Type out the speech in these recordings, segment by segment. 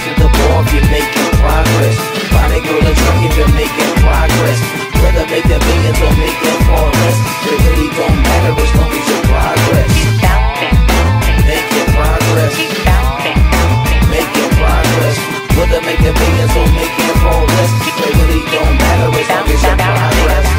to the ball if you're making progress. Find a girl and truck if you're making progress. Whether making millions or making far less, it really don't matter as long as your progress. Making progress. Making progress. Whether making millions or making far less, it really don't matter as long as your progress.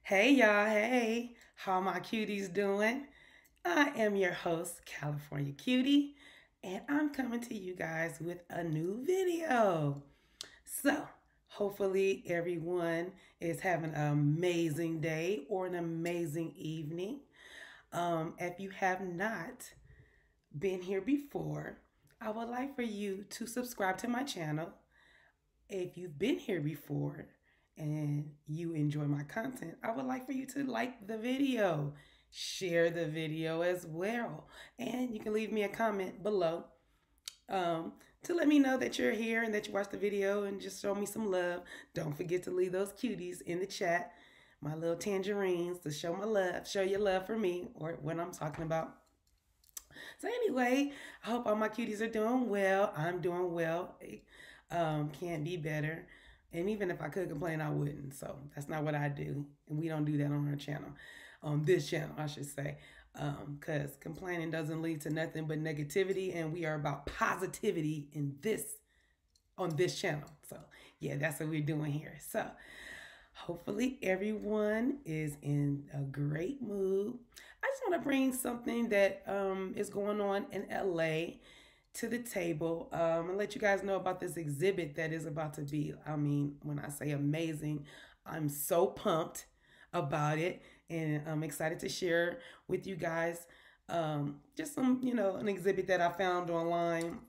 Hey y'all, hey, how my cuties doing? I am your host, California Cutie, and I'm coming to you guys with a new video. So, hopefully everyone is having an amazing day or an amazing evening. If you have not been here before, I would like for you to subscribe to my channel. If you've been here before, and you enjoy my content, I would like for you to like the video, share the video as well, and you can leave me a comment below to let me know that you're here and that you watched the video and just show me some love. Don't forget to leave those cuties in the chat, my little tangerines, to show my love, show your love for me or what I'm talking about. So anyway, I hope all my cuties are doing well. I'm doing well. Can't be better. And even if I could complain, I wouldn't. So that's not what I do. And we don't do that on our channel. On this channel, I should say. Because complaining doesn't lead to nothing but negativity. And we are about positivity on this channel. So yeah, that's what we're doing here. So hopefully everyone is in a great mood. I just want to bring something that is going on in LA to the table and let you guys know about this exhibit that is about to be, I mean, when I say amazing, I'm so pumped about it, and I'm excited to share with you guys just some, an exhibit that I found online.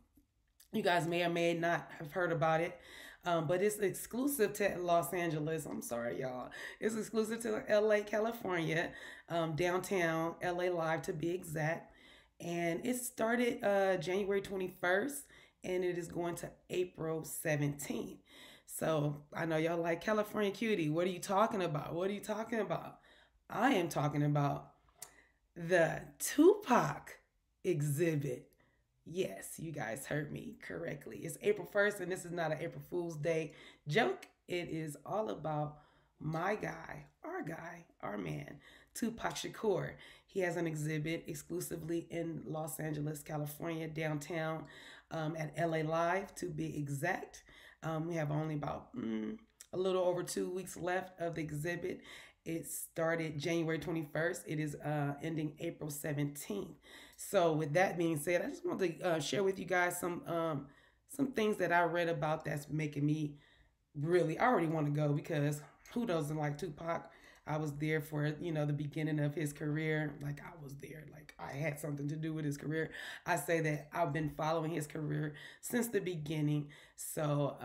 You guys may or may not have heard about it, but it's exclusive to Los Angeles. I'm sorry, y'all. It's exclusive to LA, California, downtown LA Live to be exact. And it started January 21st, and it is going to April 17th. So I know y'all like California Cutie. What are you talking about? What are you talking about? I am talking about the Tupac exhibit. Yes, you guys heard me correctly. It's April 1st, and this is not an April Fool's Day joke. It is all about my guy, our man, Tupac Shakur. He has an exhibit exclusively in Los Angeles, California, downtown at LA Live to be exact. We have only about a little over 2 weeks left of the exhibit. It started January 21st. It is ending April 17th. So with that being said, I just want to share with you guys some things that I read about that's making me really, I already want to go, because who doesn't like Tupac? I was there for, the beginning of his career. Like, I was there. Like, I had something to do with his career. I say that I've been following his career since the beginning. So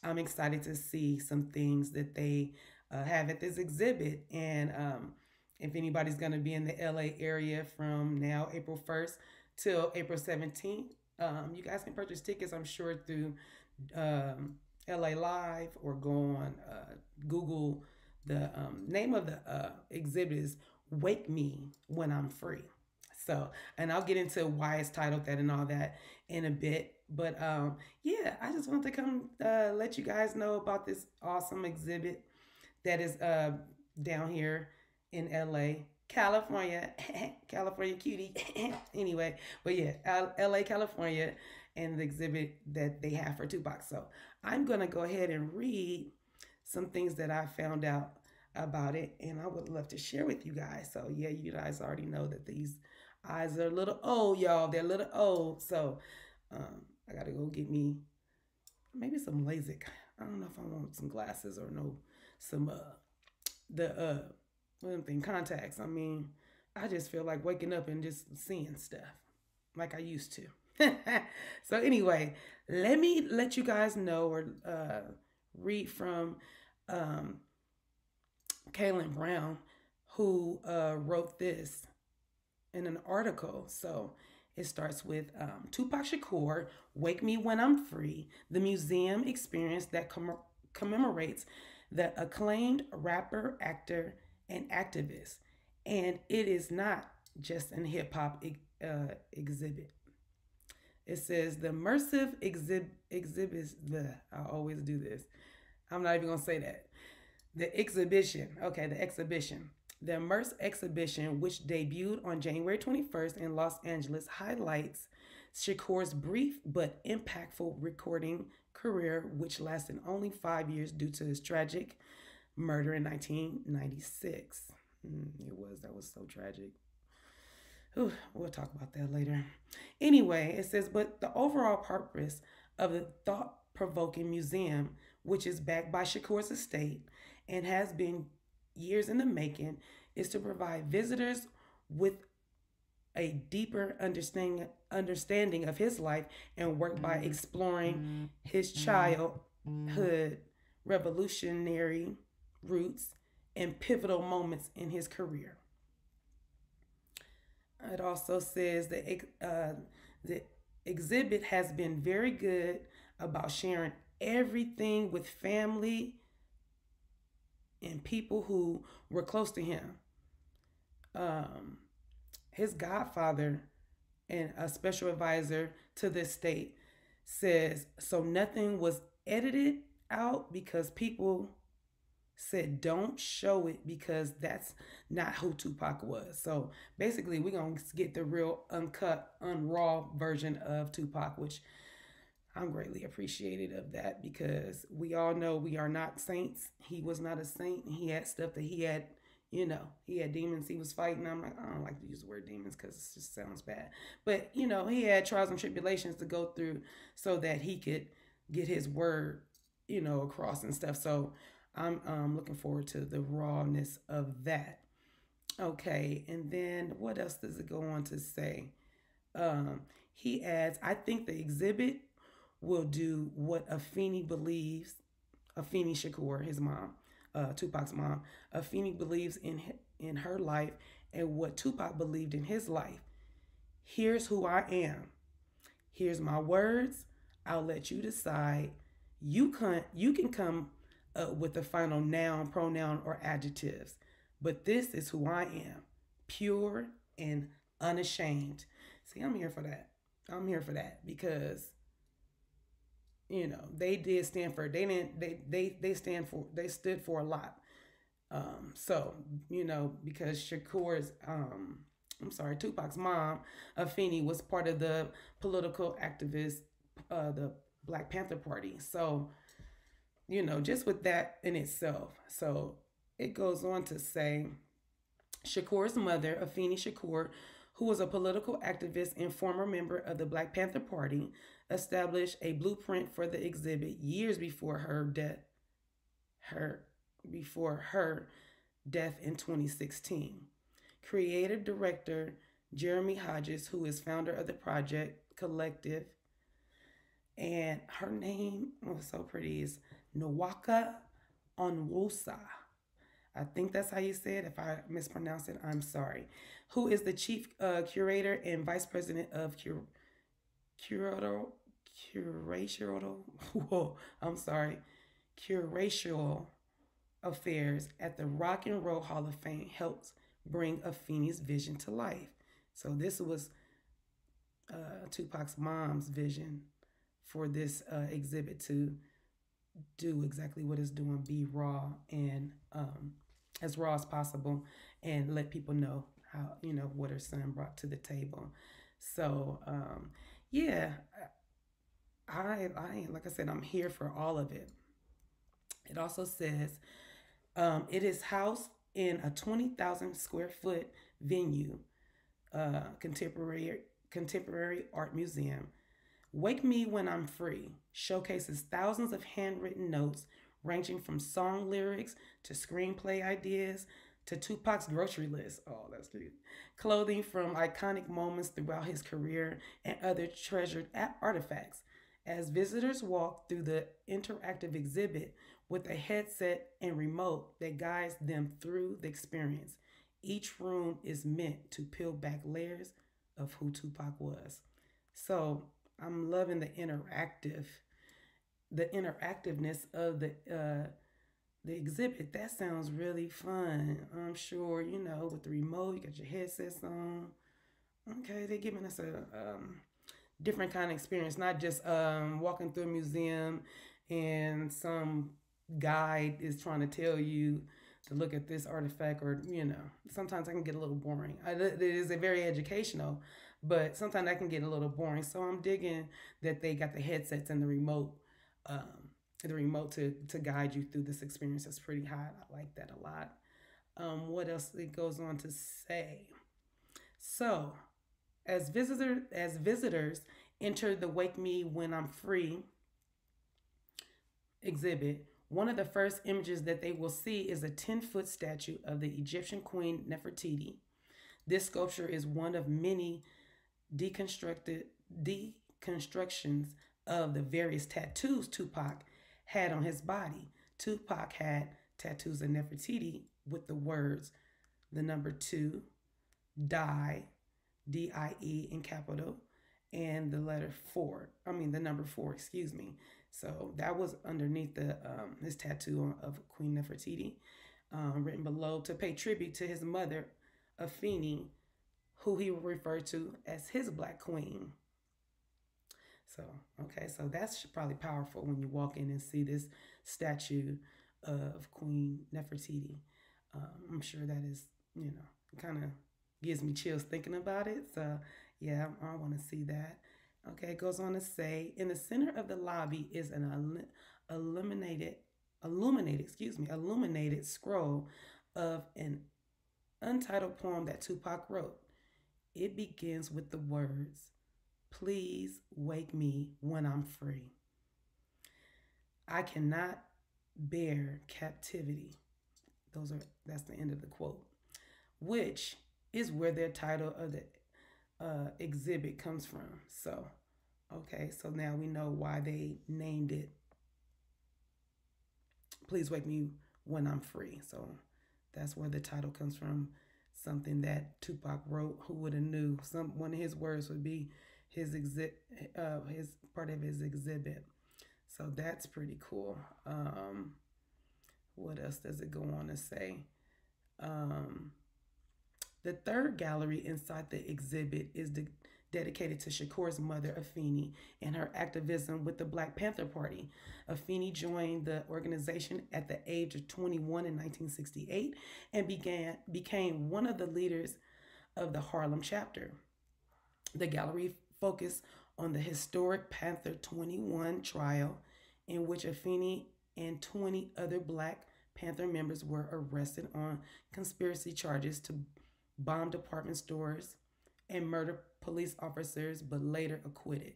I'm excited to see some things that they have at this exhibit. And if anybody's going to be in the LA area from now, April 1st, till April 17th, you guys can purchase tickets, I'm sure, through LA Live, or go on Google. The name of the exhibit is Wake Me When I'm Free. So, and I'll get into why it's titled that and all that in a bit. But yeah, I just want to come let you guys know about this awesome exhibit that is down here in LA, California, California Cutie. Anyway, but yeah, LA, California, and the exhibit that they have for Tupac. So I'm going to go ahead and read some things that I found out about it, and I would love to share with you guys. So yeah, you guys already know that these eyes are a little old, y'all. They're a little old. So I gotta go get me maybe some LASIK. I don't know if I want some glasses or some contacts. I mean, I just feel like waking up and just seeing stuff like I used to. So anyway, let me let you guys know, or read from Kaylin Brown, who wrote this in an article. So it starts with Tupac Shakur, Wake Me When I'm Free, the museum experience that commemorates the acclaimed rapper, actor, and activist. And it is not just an hip hop exhibit. It says the immersive exhibits the. I always do this. I'm not even gonna say that. The exhibition. Okay, the exhibition. The Immerse exhibition, which debuted on January 21st in Los Angeles, highlights Shakur's brief but impactful recording career, which lasted only 5 years due to his tragic murder in 1996. That was so tragic. Whew, we'll talk about that later. Anyway, it says, but the overall purpose of the thought provoking museum, which is backed by Shakur's estate and has been years in the making, is to provide visitors with a deeper understanding of his life and work by exploring his childhood, revolutionary roots, and pivotal moments in his career. It also says that the exhibit has been very good about sharing everything with family and people who were close to him. Um, his godfather and a special advisor to this state says so nothing was edited out because people said don't show it because that's not who Tupac was. So basically, we're gonna get the real uncut, unraw version of Tupac, which I'm greatly appreciative of that because we all know we are not saints. He was not a saint. He had stuff that he had, he had demons he was fighting. I'm like, I don't like to use the word demons because it just sounds bad. But, he had trials and tribulations to go through so that he could get his word, across and stuff. So I'm looking forward to the rawness of that. Okay, and then what else does it go on to say? He adds, I think the exhibit will do what Afeni believes, Afeni Shakur, his mom, Tupac's mom. Afeni believes in her life and what Tupac believed in his life. Here's who I am. Here's my words. I'll let you decide. You can come up with the final noun, pronoun, or adjectives. But this is who I am. Pure and unashamed. See, I'm here for that. I'm here for that because they did stand for they stood for a lot. So because Shakur's Tupac's mom, Afeni, was part of the political activist, the Black Panther Party. So just with that in itself. So it goes on to say Shakur's mother, Afeni Shakur, who was a political activist and former member of the Black Panther Party, established a blueprint for the exhibit years before her death. Before her death in 2016. Creative director Jeremy Hodges, who is founder of the project collective, and her name was so pretty, is Nwaka Onwusa. I think that's how you say it. If I mispronounce it, I'm sorry. Who is the chief curator and vice president of curatorial, curatorial affairs at the Rock and Roll Hall of Fame, helps bring Afeni's vision to life. So this was Tupac's mom's vision for this exhibit to do exactly what it's doing, be raw and as raw as possible, and let people know how what her son brought to the table. So yeah, I like I said, I'm here for all of it. It also says it is housed in a 20,000 square foot venue, contemporary art museum. Wake Me When I'm Free showcases thousands of handwritten notes ranging from song lyrics to screenplay ideas to Tupac's grocery list. Oh, that's cute. Clothing from iconic moments throughout his career and other treasured artifacts. As visitors walk through the interactive exhibit with a headset and remote that guides them through the experience, Each room is meant to peel back layers of who Tupac was. So I'm loving the interactiveness of the exhibit. That sounds really fun. I'm sure, with the remote, you got your headsets on. Okay, they're giving us a different kind of experience, not just walking through a museum and some guide is trying to tell you to look at this artifact, or sometimes I can get a little boring. It is a very educational, but sometimes I can get a little boring. So I'm digging that they got the headsets and um, the remote to guide you through this experience. That's pretty hot. I like that a lot. What else it goes on to say? So as visitors enter the Wake Me When I'm Free exhibit, one of the first images that they will see is a 10-foot statue of the Egyptian queen Nefertiti. This sculpture is one of many deconstructions of the various tattoos Tupac had on his body. Tupac had tattoos of Nefertiti with the words, the number 2, die, DIE in capital, and the letter 4. I mean, the number 4, excuse me. So that was underneath his tattoo of Queen Nefertiti, written below to pay tribute to his mother, Afeni, who he referred to as his Black Queen. So, okay, so that's probably powerful when you walk in and see this statue of Queen Nefertiti. I'm sure that is, kind of gives me chills thinking about it. So, yeah, I want to see that. Okay, it goes on to say, in the center of the lobby is an illuminated scroll of an untitled poem that Tupac wrote. It begins with the words, "Please wake me when I'm free. I cannot bear captivity." That's the end of the quote, which is where their title of the exhibit comes from. So, okay, so now we know why they named it "Please Wake Me When I'm Free." So that's where the title comes from. Something that Tupac wrote. Who would have knew? One of his words would be his part of his exhibit. So that's pretty cool. What else does it go on to say? The third gallery inside the exhibit is dedicated to Shakur's mother, Afeni, and her activism with the Black Panther Party. Afeni joined the organization at the age of 21 in 1968 and became one of the leaders of the Harlem chapter. The gallery focused on the historic Panther 21 trial, in which Afeni and 20 other Black Panther members were arrested on conspiracy charges to bomb department stores and murder police officers, but later acquitted.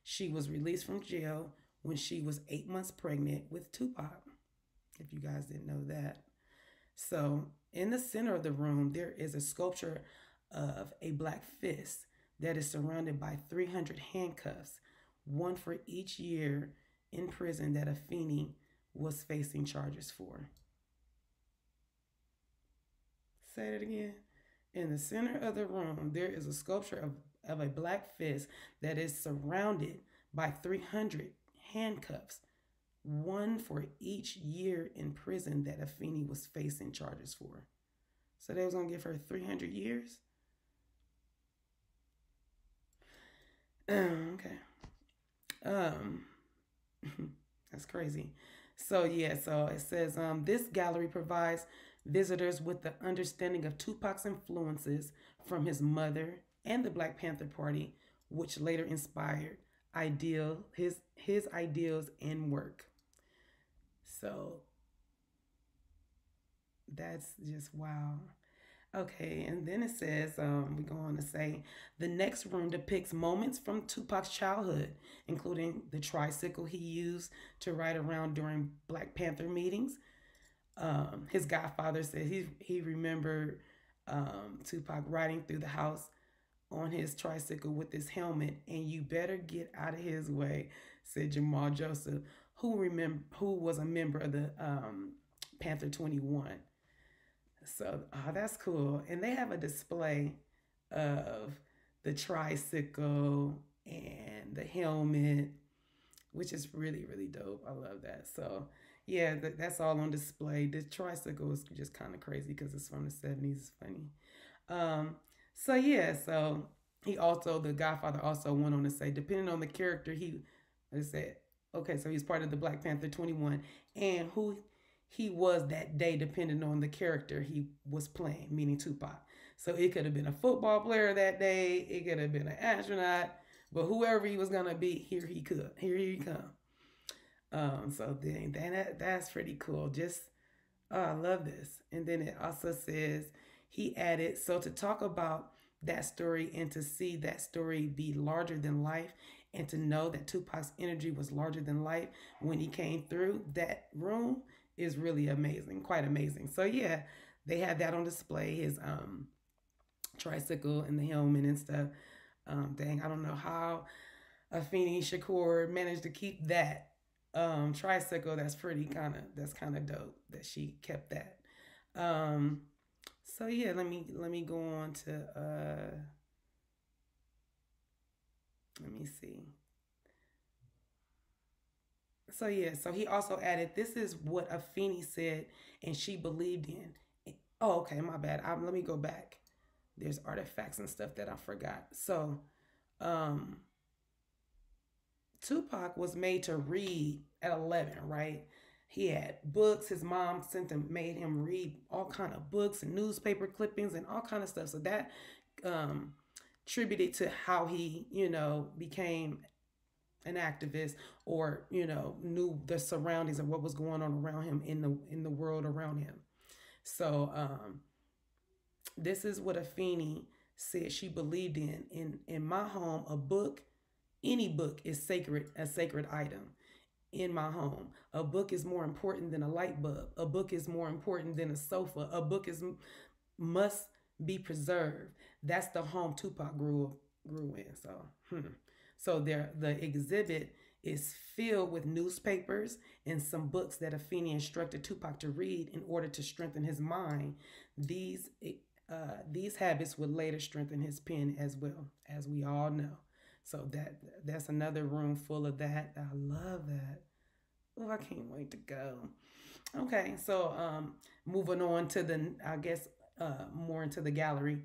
She was released from jail when she was 8 months pregnant with Tupac, if you guys didn't know that. So in the center of the room, there is a sculpture of a black fist that is surrounded by 300 handcuffs, one for each year in prison that Afeni was facing charges for. Say that again. In the center of the room, there is a sculpture of a black fist that is surrounded by 300 handcuffs, one for each year in prison that Afeni was facing charges for. So they was going to give her 300 years? Okay. That's crazy. So yeah, so it says this gallery provides visitors with the understanding of Tupac's influences from his mother and the Black Panther Party, which later inspired his ideals and work. So that's just wow. Okay, and then it says, we go on to say, the next room depicts moments from Tupac's childhood, including the tricycle he used to ride around during Black Panther meetings. His godfather said he remembered Tupac riding through the house on his tricycle with his helmet, and "You better get out of his way," said Jamal Joseph, who was a member of the Panther 21. So, oh, that's cool. And they have a display of the tricycle and the helmet, which is really, really dope. I love that. So, yeah, that's all on display. The tricycle is just kind of crazy because it's from the 70s. It's funny. Um, so, yeah, so he also, the Godfather also went on to say, depending on the character, I said, okay, so he's part of the Black Panther 21, and who he was that day, depending on the character he was playing, meaning Tupac. So it could have been a football player that day, it could have been an astronaut, but whoever he was gonna be, here he come. So then that's pretty cool. Just I love this. And then it also says he added, so to talk about that story and to see that story be larger than life and to know that Tupac's energy was larger than life when he came through that room is really amazing, quite amazing. So yeah, they had that on display, his tricycle and the helmet and stuff. Dang, I don't know how Afeni Shakur managed to keep that tricycle. That's kind of dope that she kept that. Um, so yeah, let me go on to let me see. So yeah, so he also added, this is what Afeni said and she believed in. Oh, okay, my bad. Let me go back. There's artifacts and stuff that I forgot. So, um, Tupac was made to read at 11, right? He had books. His mom made him read all kind of books and newspaper clippings and all kind of stuff. So that um, attributed to how he, became an activist or, knew the surroundings and what was going on around him in the world around him. So this is what Afeni said she believed in. In my home, a book, any book is sacred, a sacred item in my home. A book is more important than a light bulb. A book is more important than a sofa. A book is must be preserved. That's the home Tupac grew in. So the exhibit is filled with newspapers and some books that Afeni instructed Tupac to read in order to strengthen his mind. These habits would later strengthen his pen as well, as we all know. So that's another room full of that. I love that. Oh, I can't wait to go. Okay, so moving on to the, I guess, more into the gallery.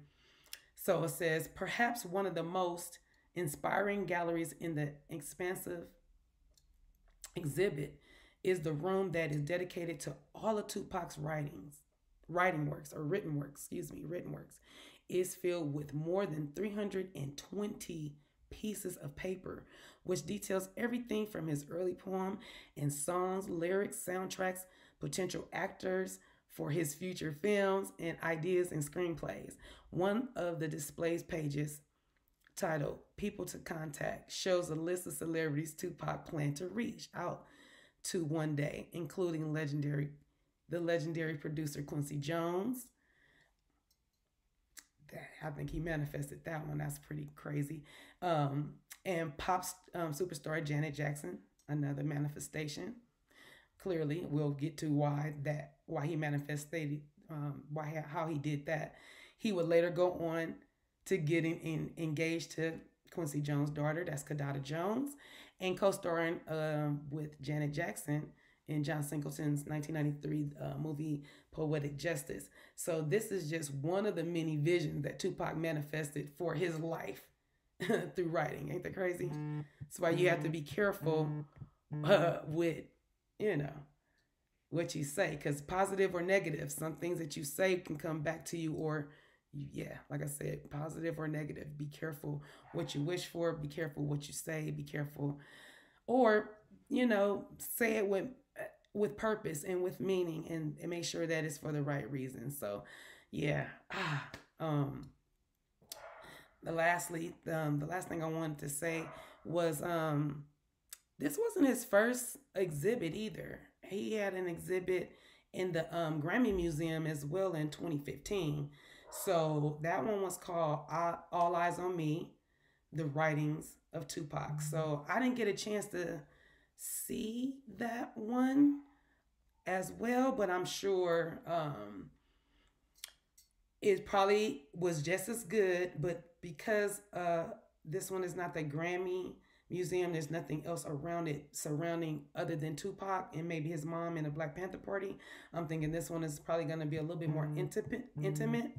So it says, perhaps one of the most inspiring galleries in the expansive exhibit is the room that is dedicated to all of Tupac's writing works, or written works, is filled with more than 320 pieces of paper, which details everything from his early poem and songs, lyrics, soundtracks, potential actors for his future films, and ideas and screenplays. One of the display's pages, titled People to Contact, shows a list of celebrities Tupac planned to reach out to one day, including the legendary producer Quincy Jones. I think he manifested that one. That's pretty crazy. And pop superstar Janet Jackson, another manifestation. Clearly, we'll get to why he manifested, how he did that. He would later go on to getting engaged to Quincy Jones' daughter, that's Kadada Jones, and co-starring with Janet Jackson in John Singleton's 1993 movie Poetic Justice. So this is just one of the many visions that Tupac manifested for his life through writing. Ain't that crazy? That's why you have to be careful with, what you say, because positive or negative, some things that you say can come back to you, or like I said, positive or negative. Be careful what you wish for. Be careful what you say. Be careful, or say it with purpose and with meaning, and make sure that it's for the right reason. So, yeah. The last thing I wanted to say was this wasn't his first exhibit either. He had an exhibit in the Grammy Museum as well in 2015. So that one was called All Eyes on Me, The Writings of Tupac. So I didn't get a chance to see that one as well, but I'm sure It probably was just as good, but because this one is not the Grammy Museum, there's nothing else around it surrounding other than Tupac and maybe his mom and the Black Panther Party. I'm thinking this one is probably going to be a little bit more intimate. Intimate.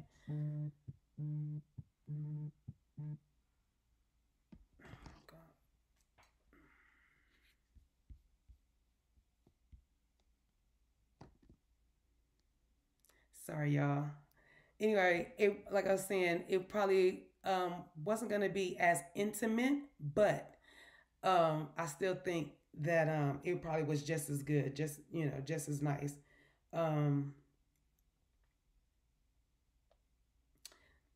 Sorry, y'all. Anyway, it like I was saying, it probably wasn't gonna be as intimate, but I still think that it probably was just as good, just just as nice. Um,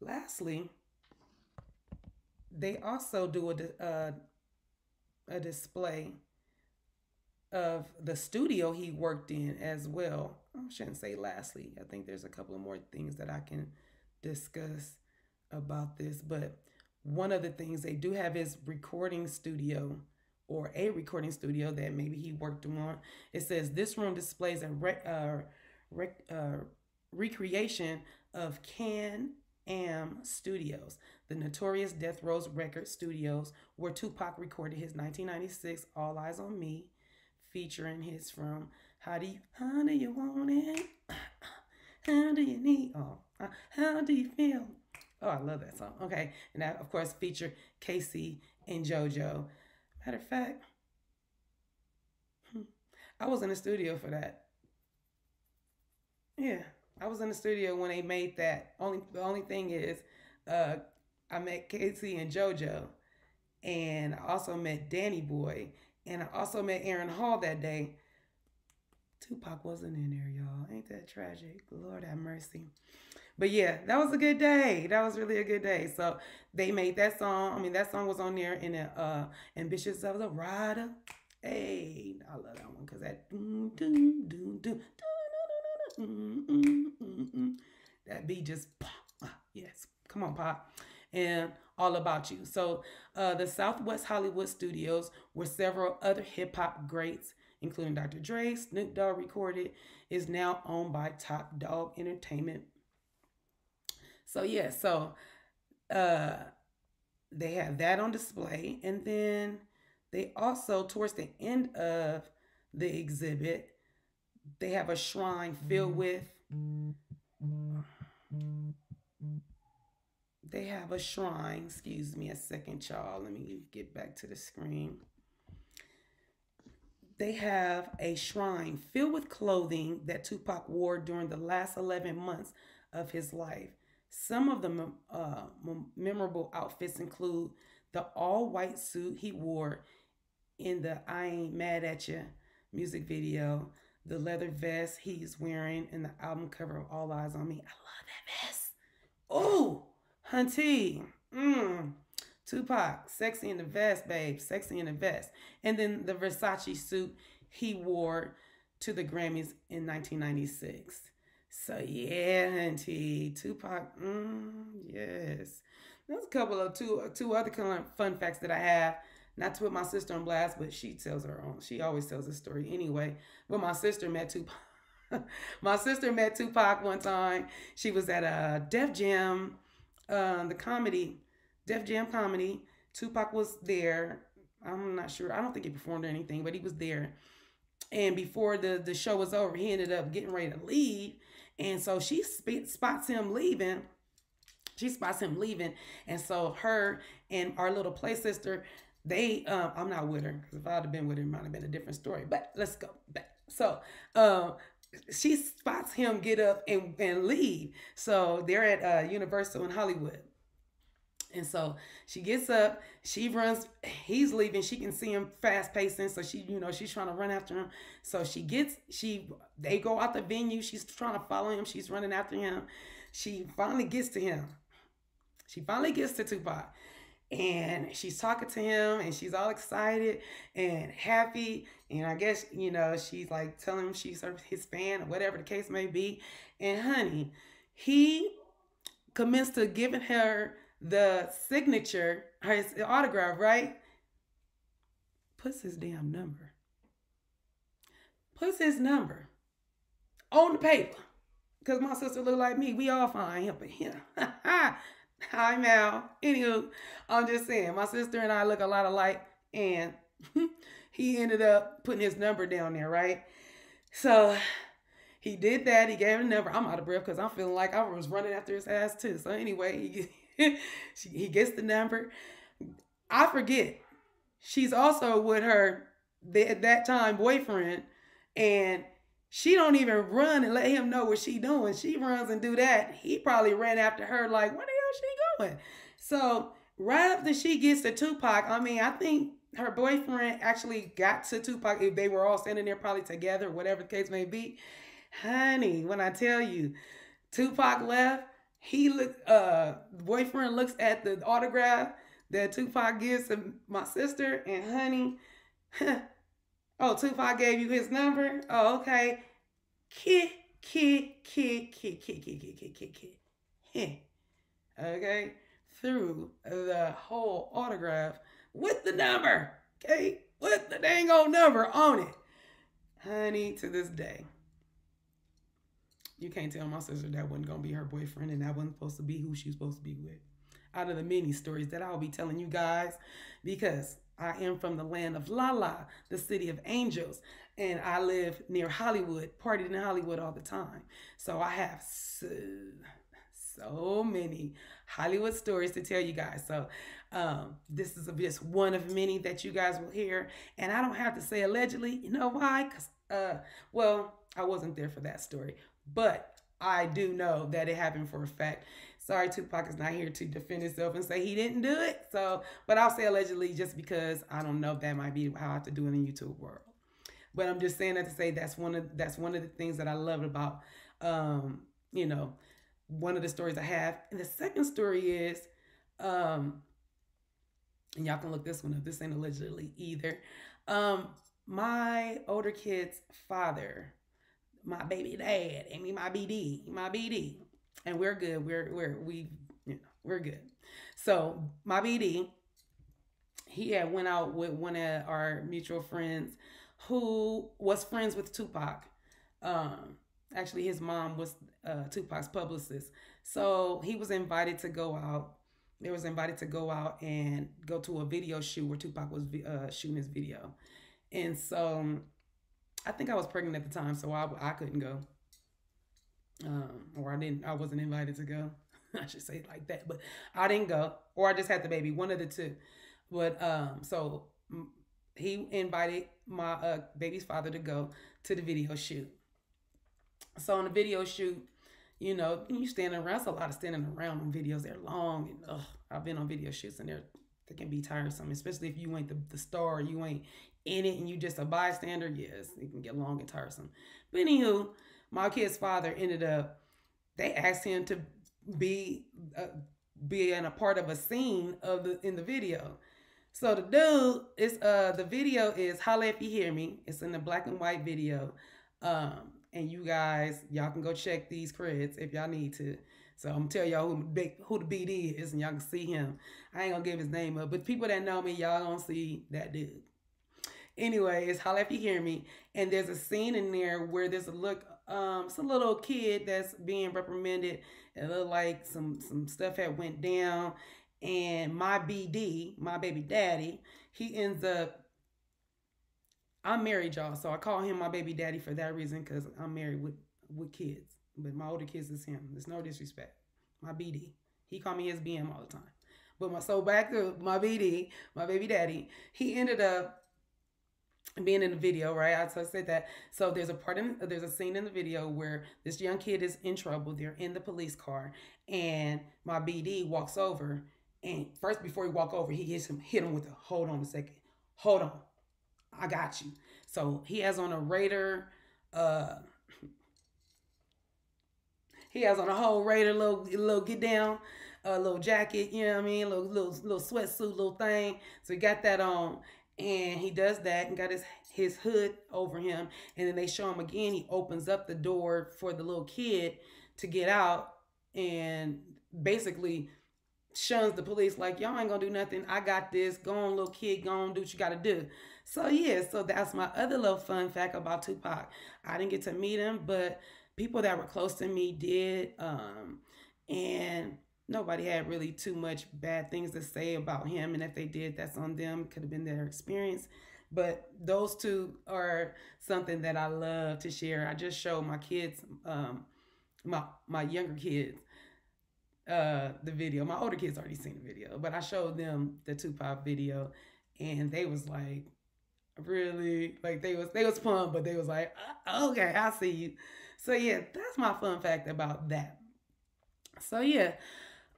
Lastly, they also do a display of the studio he worked in as well. I shouldn't say lastly. I think there's a couple of more things that I can discuss about this, but one of the things they do have is recording studio or a recording studio that maybe he worked on. It says this room displays a rec- uh, recreation of Can Am Studios, the notorious Death Row's record studios where Tupac recorded his 1996 All Eyes on Me, featuring hits from How Do You Want It? How Do You Need? How Do You Feel? Oh, I love that song. Okay. And that, of course, featured Casey and JoJo. Matter of fact, I was in the studio for that. Yeah. I was in the studio when they made that. The only thing is, uh, I met Casey and JoJo, and I also met Danny Boy, and I also met Aaron Hall that day. Tupac wasn't in there, y'all. Ain't that tragic? Lord have mercy. But yeah, that was a good day. That was really a good day. So they made that song. I mean, that song was on there in the Ambitious of the Rider. Hey, I love that one because that that beat just pop. Yes, come on, pop. And All About You. So the Southwest Hollywood Studios, where several other hip hop greats, including Dr. Dre, Snoop Dogg recorded, is now owned by Top Dog Entertainment. So yeah, so uh, they have that on display, and then they also, towards the end of the exhibit, they have a shrine filled with. They have a shrine. Excuse me a second, y'all. Let me get back to the screen. They have a shrine filled with clothing that Tupac wore during the last 11 months of his life. Some of the memorable outfits include the all white suit he wore in the I Ain't Mad at Ya music video, the leather vest he's wearing in the album cover of All Eyes on Me. I love that vest. Oh, hunty. Tupac, sexy in the vest, babe, sexy in the vest. And then the Versace suit he wore to the Grammys in 1996. So yeah, auntie, Tupac, yes. There's a couple of two other kind of fun facts that I have. Not to put my sister on blast, but she tells her own. She always tells a story anyway. But my sister met Tupac. My sister met Tupac one time. She was at a Def Jam, the comedy, Def Jam comedy. Tupac was there. I'm not sure. I don't think he performed or anything, but he was there. And before the show was over, he ended up getting ready to leave. And so she spots him leaving. She spots him leaving. And so her and our little play sister, I'm not with her, because if I'd have been with her, it might have been a different story. But let's go back. So she spots him get up and leave. So they're at Universal in Hollywood. And so she gets up, she runs, he's leaving, she can see him fast pacing. So she's trying to run after him. So they go out the venue. She's trying to follow him. She's running after him. She finally gets to him. She finally gets to Tupac. And she's talking to him and she's all excited and happy. And I guess, she's like telling him she's his fan or whatever the case may be. And honey, he commenced to giving her the signature, his autograph, right? Puts his damn number. Puts his number on the paper. because my sister look like me. We all fine. But him. Hi, Mal. Anywho, I'm just saying, my sister and I look a lot alike, and he ended up putting his number down there, right? So he did that. He gave her the number. I'm out of breath because I'm feeling like I was running after his ass too. So anyway, he gets the number. I forget. She's also with her at that time boyfriend, and she don't even run and let him know what she doing. She runs and do that. He probably ran after her like, where the hell she going? So right after she gets to Tupac, I mean, I think her boyfriend actually got to Tupac. If they were all standing there probably together, whatever the case may be. Honey, when I tell you, Tupac left, boyfriend looks at the autograph that Tupac gives to my sister, and honey, oh, Tupac gave you his number? Oh, okay. Kid. Okay? Through the whole autograph with the number. Okay? With the dang old number on it. Honey, to this day, you can't tell my sister that wasn't going to be her boyfriend and that wasn't supposed to be who she was supposed to be with. Out of the many stories that I'll be telling you guys, because I am from the land of La La, the city of angels, and I live near Hollywood, partied in Hollywood all the time. So I have so many Hollywood stories to tell you guys. So this is just one of many that you guys will hear. And I don't have to say allegedly. You know why? Because, well, I wasn't there for that story. But I do know that it happened for a fact. Sorry, Tupac is not here to defend himself and say he didn't do it. So, but I'll say allegedly just because I don't know if that might be how I have to do it in the YouTube world. But I'm just saying that to say that's one of the things that I love about, you know, one of the stories I have. And the second story is, and y'all can look this one up. This ain't allegedly either. My older kid's father, my baby dad, I mean my BD, and we're good. We're good. So my BD, he had went out with one of our mutual friends who was friends with Tupac. Actually, his mom was Tupac's publicist. So he was invited to go out. They was invited to go out and go to a video shoot where Tupac was shooting his video. And so I think I was pregnant at the time, so I couldn't go. Or I wasn't invited to go. I should say it like that, but I didn't go, or I just had the baby, one of the two. But so he invited my baby's father to go to the video shoot. So on the video shoot, you know, you standing around. It's a lot of standing around on videos. They're long, and I've been on video shoots, and they can be tiresome, especially if you ain't the star, or you ain't in it, and you just a bystander. Yes, it can get long and tiresome. But anywho, my kid's father ended up. They asked him to be in a part of a scene in the video. So the dude is the video is "Holla If You Hear Me." It's in the black and white video. And you guys, y'all can go check these creds if y'all need to. So I'm gonna tell y'all who the BD is, and y'all can see him. I ain't gonna give his name up, but people that know me, y'all gonna see that dude. Anyway, it's "Holla If You Hear Me," and there's a scene in there where there's it's a little kid that's being reprimanded. It looked like some stuff had went down, and my BD, my baby daddy, he ends up. I'm married, y'all, so I call him my baby daddy for that reason, because I'm married with kids. But my older kids is him. There's no disrespect. My BD. He called me his BM all the time. But so back to my BD, my baby daddy, he ended up being in the video, right? So I said that. So there's a scene in the video where this young kid is in trouble. They're in the police car, and my BD walks over, and first before he walk over, he hit him with a hold on a second. Hold on. I got you. So he has on a Raider, he has on a whole Raider little get down, little jacket, you know what I mean? Little sweatsuit, little thing. So he got that on, and he does that and got his hood over him. And then they show him again. He opens up the door for the little kid to get out, and basically shuns the police like, y'all ain't gonna do nothing. I got this. Go on, little kid. Go on, do what you gotta do. So yeah, so that's my other little fun fact about Tupac. I didn't get to meet him, but people that were close to me did, and nobody had really too much bad things to say about him. And if they did, that's on them. Could have been their experience. But those two are something that I love to share. I just showed my kids, my younger kids, the video. My older kids already seen the video, but I showed them the Tupac video, and they was like, really, like they was fun, but they was like, okay, I see you. So yeah, that's my fun fact about that. So yeah,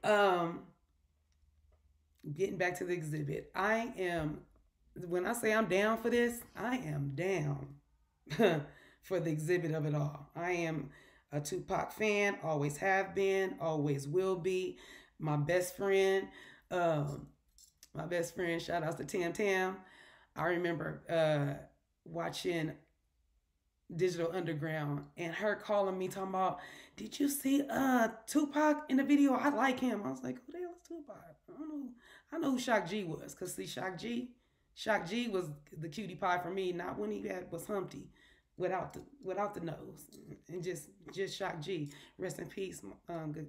um, getting back to the exhibit, I am. When I say I'm down for this, I am down for the exhibit of it all. I am a Tupac fan, always have been, always will be. My best friend, um, shout outs to Tam Tam. I remember watching Digital Underground and her calling me talking about, did you see Tupac in the video? I like him. I was like, who the hell is Tupac? I don't know. I know who Shock G was, because see, Shock G was the cutie pie for me, not when he was Humpty without the nose, and just Shock G. Rest in peace,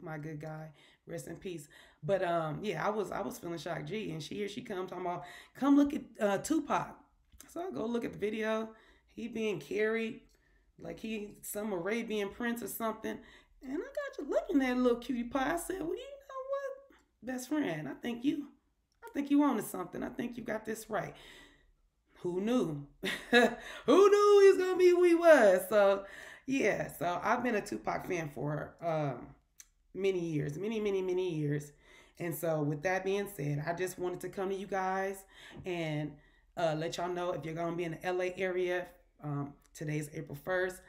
my good guy. Rest in peace. But yeah, I was feeling Shock G, and here she comes talking about, come look at Tupac. So I go look at the video. He being carried like he some Arabian prince or something, and I got to looking at little cutie pie. I said, well, you know what, best friend, I think you wanted something. I think you got this right. Who knew? Who knew he was gonna be who he was? So yeah, so I've been a Tupac fan for many years, many years. And so with that being said, I just wanted to come to you guys and let y'all know, if you're gonna be in the LA area, today's April 1st,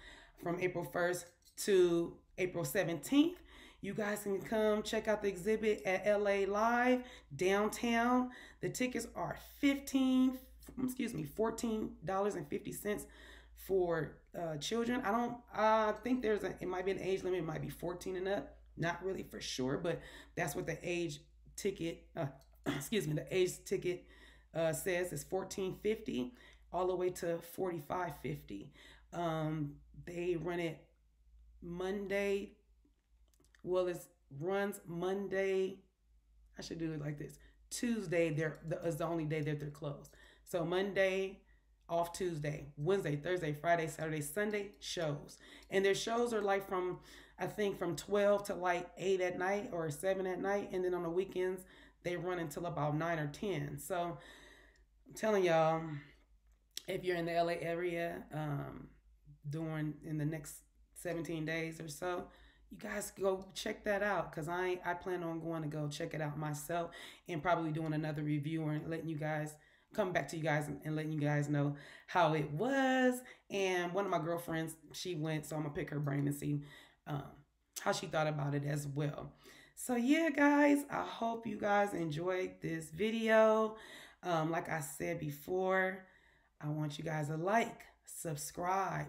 from April 1st to April 17th, you guys can come check out the exhibit at LA Live downtown. The tickets are $14.50 for children. I think it might be an age limit. It might be 14 and up. Not really for sure, but that's what the age ticket, the age ticket says is $14.50 all the way to $45.50. They run it Monday. Well, it runs Monday. I should do it like this. Tuesday is the only day that they're closed. So Monday off, Tuesday, Wednesday, Thursday, Friday, Saturday, Sunday shows. And their shows are like from 12 to like 8 at night or 7 at night. And then on the weekends, they run until about 9 or 10. So I'm telling y'all, if you're in the LA area during in the next 17 days or so, you guys go check that out, because I plan on going to go check it out myself and probably doing another review and letting you guys come back to you guys and letting you guys know how it was. And one of my girlfriends, she went, so I'm gonna pick her brain and see how she thought about it as well. So yeah, guys, I hope you guys enjoyed this video. Like I said before, I want you guys to like, subscribe,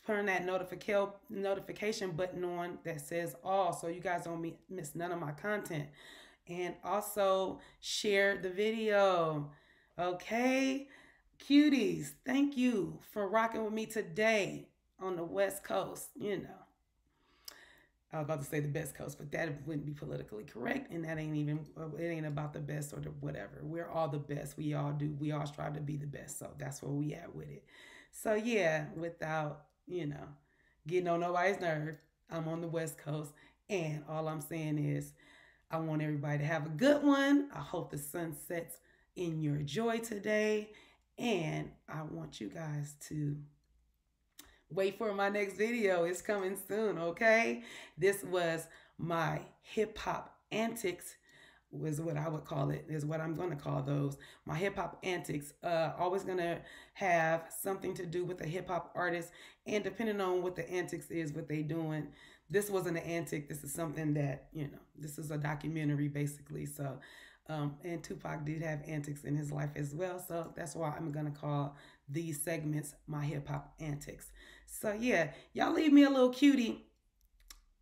turn that notification button on that says all, so you guys don't miss none of my content. And also share the video. Okay, cuties, thank you for rocking with me today on the West Coast. You know, I was about to say the best coast, but that wouldn't be politically correct, and that ain't even, it ain't about the best or the whatever. We're all the best. We all strive to be the best. So that's where we at with it. So yeah, without, getting on nobody's nerve, I'm on the West Coast, and all I'm saying is I want everybody to have a good one. I hope the sun sets in your joy today, and I want you guys to wait for my next video. It's coming soon, okay? This was my hip-hop antics, was what I would call it, is what I'm going to call those. My hip-hop antics, always going to have something to do with a hip-hop artist, and depending on what the antics is, what they doing. This wasn't an antic. This is something that, this is a documentary, basically. So, and Tupac did have antics in his life as well. So that's why I'm going to call these segments my hip-hop antics. So yeah, y'all leave me a little cutie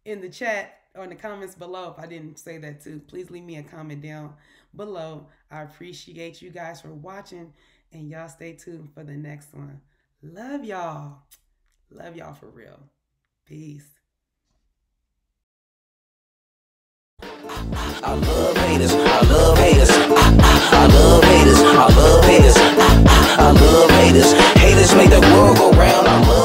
in the chat or in the comments below if I didn't say that too. Please leave me a comment down below. I appreciate you guys for watching, and y'all stay tuned for the next one. Love y'all. Love y'all for real. Peace. I love haters, I love haters, I love haters, I love haters, I love haters. Haters make the world go round, I love